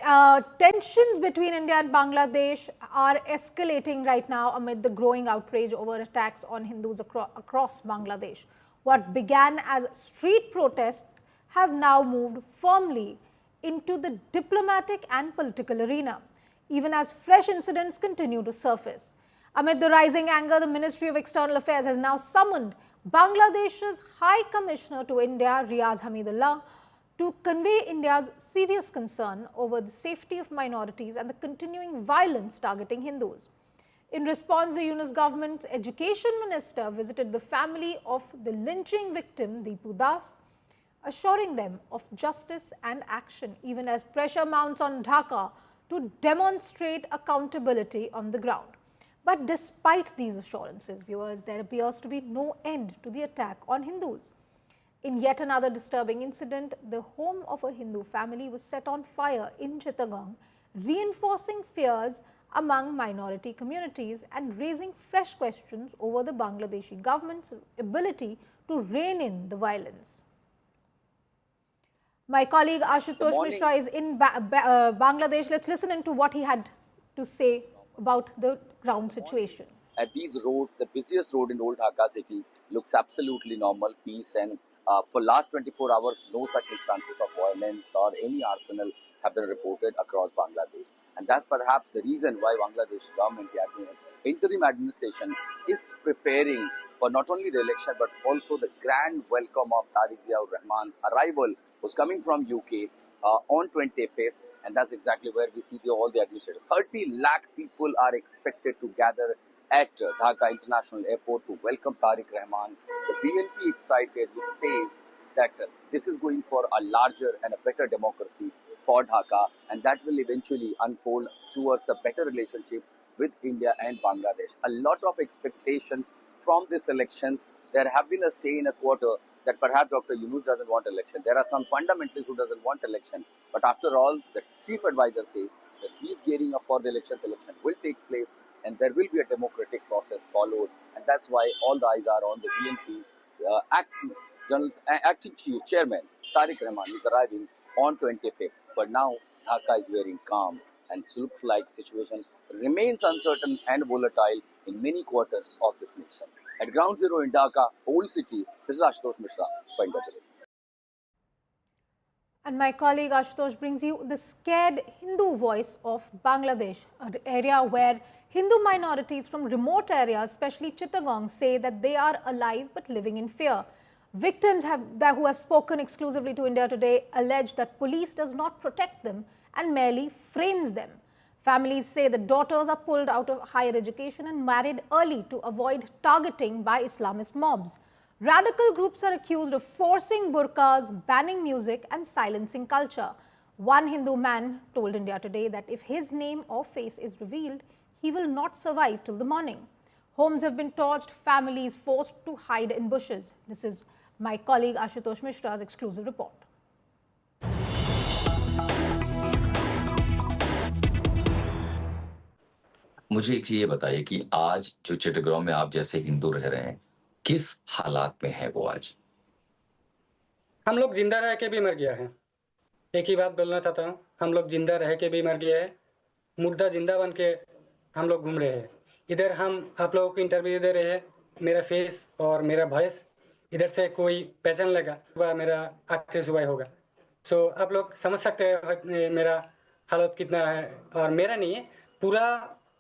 Right. Tensions between India and Bangladesh are escalating right now amid the growing outrage over attacks on Hindus across Bangladesh. What began as street protests have now moved firmly into the diplomatic and political arena, even as fresh incidents continue to surface. Amid the rising anger, the Ministry of External Affairs has now summoned Bangladesh's High Commissioner to India, Riaz Hamidullah, to convey India's serious concern over the safety of minorities and the continuing violence targeting Hindus. In response, the Yunus government's education minister visited the family of the lynching victim, Deepu Das, assuring them of justice and action, even as pressure mounts on Dhaka to demonstrate accountability on the ground. But despite these assurances, viewers, there appears to be no end to the attack on Hindus. In yet another disturbing incident, the home of a Hindu family was set on fire in Chittagong, reinforcing fears among minority communities and raising fresh questions over the Bangladeshi government's ability to rein in the violence. My colleague Ashutosh Mishra is in Bangladesh. Let's listen into what he had to say about the ground situation. At these roads, the busiest road in Old Dhaka city looks absolutely normal, peace, and for last 24 hours, no such instances of violence or any arsenal have been reported across Bangladesh. And that's perhaps the reason why Bangladesh government, the interim administration, is preparing for not only the election but also the grand welcome of Tariq Ziaur Rahman arrival, who's coming from UK on 25th. And that's exactly where we see all the administrators. 30 lakh people are expected to gather at Dhaka International Airport to welcome Tariq Rahman. The BNP excited, which says that this is going for a larger and a better democracy for Dhaka, and that will eventually unfold towards the better relationship with India and Bangladesh. A lot of expectations from these elections. There have been a say in a quarter that perhaps Dr. Yunus doesn't want election. There are some fundamentalists who doesn't want election. But after all, the chief advisor says that he's gearing up for the election. The election will take place and there will be a democratic process followed. And that's why all the eyes are on the BNP acting chief chairman, Tariq Rahman, is arriving on 25th. But now Dhaka is wearing calm and looks like situation remains uncertain and volatile in many quarters of this nation. At Ground Zero in Dhaka, Old City, this is Ashutosh Mishra for India Today. And my colleague Ashutosh brings you the scared Hindu voice of Bangladesh, an area where Hindu minorities from remote areas, especially Chittagong, say that they are alive but living in fear. Victims who have spoken exclusively to India Today allege that police does not protect them and merely frames them. Families say the daughters are pulled out of higher education and married early to avoid targeting by Islamist mobs. Radical groups are accused of forcing burqas, banning music and silencing culture. One Hindu man told India Today that if his name or face is revealed, he will not survive till the morning. Homes have been torched, families forced to hide in bushes. This is my colleague Ashutosh Mishra's exclusive report. मुझे एक चीज ये बताइए कि आज जो चिटगांव में आप जैसे हिंदू रह रहे हैं, किस हालात में है वो आज? हम लोग जिंदा रह के भी मर गया है। एक ही बात बोलना चाहता हूँ, हम लोग जिंदा रह के भी मर गया है, मुर्दा जिंदा बन के हम लोग घूम रहे हैं। इधर हम आप लोगों को इंटरव्यू दे रहे हैं, मेरा फेस और मेरा वॉइस इधर से कोई पहचान लगा, वह मेरा आखिरी सुबह होगा। सो आप लोग समझ सकते हैं मेरा हालत कितना है, और मेरा नहीं है,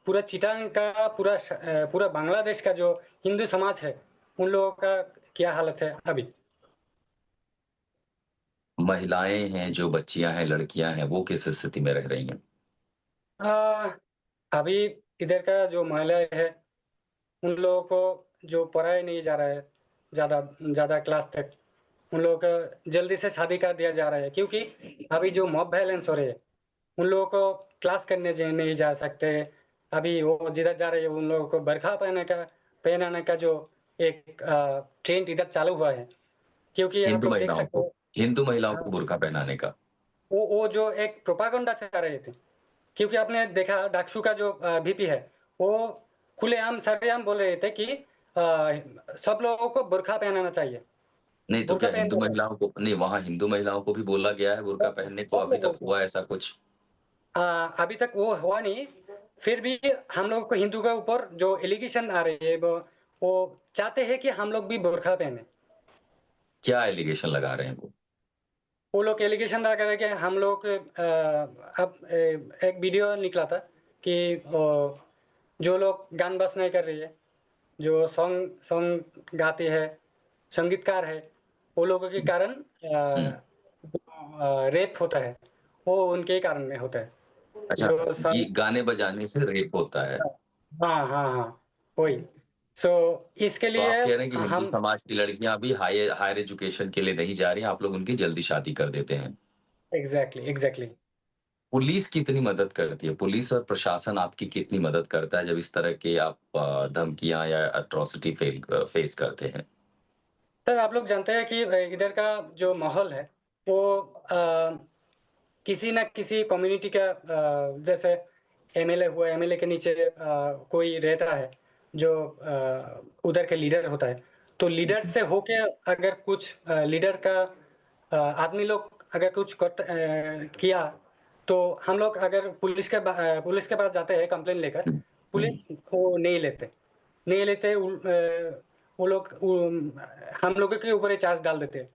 पूरा चिटांग का पूरा बांग्लादेश का जो हिंदू समाज है, उन लोगों का क्या हालत है अभी। महिलाएं हैं, जो बच्चियां हैं, लड़कियां हैं, वो किस स्थिति में रह रही हैं? अभी इधर का जो महिलाएं है, उन लोगों को जो पढ़ाया नहीं जा रहा है ज़्यादा क्लास तक, उन लोगों को जल्दी से शादी कर दिया जा रहा है, क्योंकि अभी जो मॉब वायलेंस हो रही है, उन लोगों को क्लास करने नहीं जा सकते। अभी वो जिधर जा रहे हैं, उन लोगों को बरखा पहनाने का जो एक ट्रेंड इधर चालू हुआ है, क्योंकि हिंदू महिलाओं को बुर्का पहनाने का वो जो एक प्रोपागेंडा चला रहे थे, क्योंकि आपने देखा डाकसू का जो VP है, वो खुलेआम सरेआम बोल रहे थे कि सब लोगों को बुर्का पहनाना चाहिए। नहीं तो क्या हिंदू महिलाओं को नहीं, वहाँ हिंदू महिलाओं को भी बोला गया है बुर्का पहनने को? अभी तक हुआ ऐसा कुछ? अभी तक वो हुआ नहीं, फिर भी हम लोग को हिंदू के ऊपर जो एलिगेशन आ रही है वो चाहते हैं कि हम लोग भी बुर्का पहने। क्या एलिगेशन लगा रहे हैं वो लोग एलिगेशन लगा रहे हैं कि हम लोग अब एक वीडियो निकला था कि जो लोग गान बस नहीं कर रही है, जो सॉन्ग गाती है, संगीतकार है, वो लोगों के कारण रेप होता है, वो उनके कारण में होता है। अच्छा, जो ये सॉन्ग गाने बजाने से रेप होता है। हाँ, हाँ, हाँ, वही। सो इसके तो आप लिए कह रहे हैं कि हिंदू हम समाज की लड़कियां भी हायर एजुकेशन के लिए नहीं जा रही हैं, आप लोग उनकी जल्दी शादी कर देते हैं। एग्ज़ैक्टली। पुलिस कितनी मदद करती है? पुलिस और प्रशासन आपकी कितनी मदद करता है जब इस तरह के आप धमकियाँ या एट्रोसिटी फेस करते हैं? सर, आप लोग जानते हैं कि इधर का जो माहौल है, वो किसी न किसी कम्युनिटी का जैसे एमएलए हुआ, एमएलए के नीचे कोई रहता है, जो उधर के लीडर होता है। तो लीडर से होके अगर कुछ लीडर का आदमी लोग अगर कुछ किया, तो हम लोग अगर पुलिस के पास जाते हैं कंप्लेंट लेकर, हुँ, हुँ। पुलिस वो नहीं लेते, वो लोग हम लोगों के ऊपर ही चार्ज डाल देते हैं।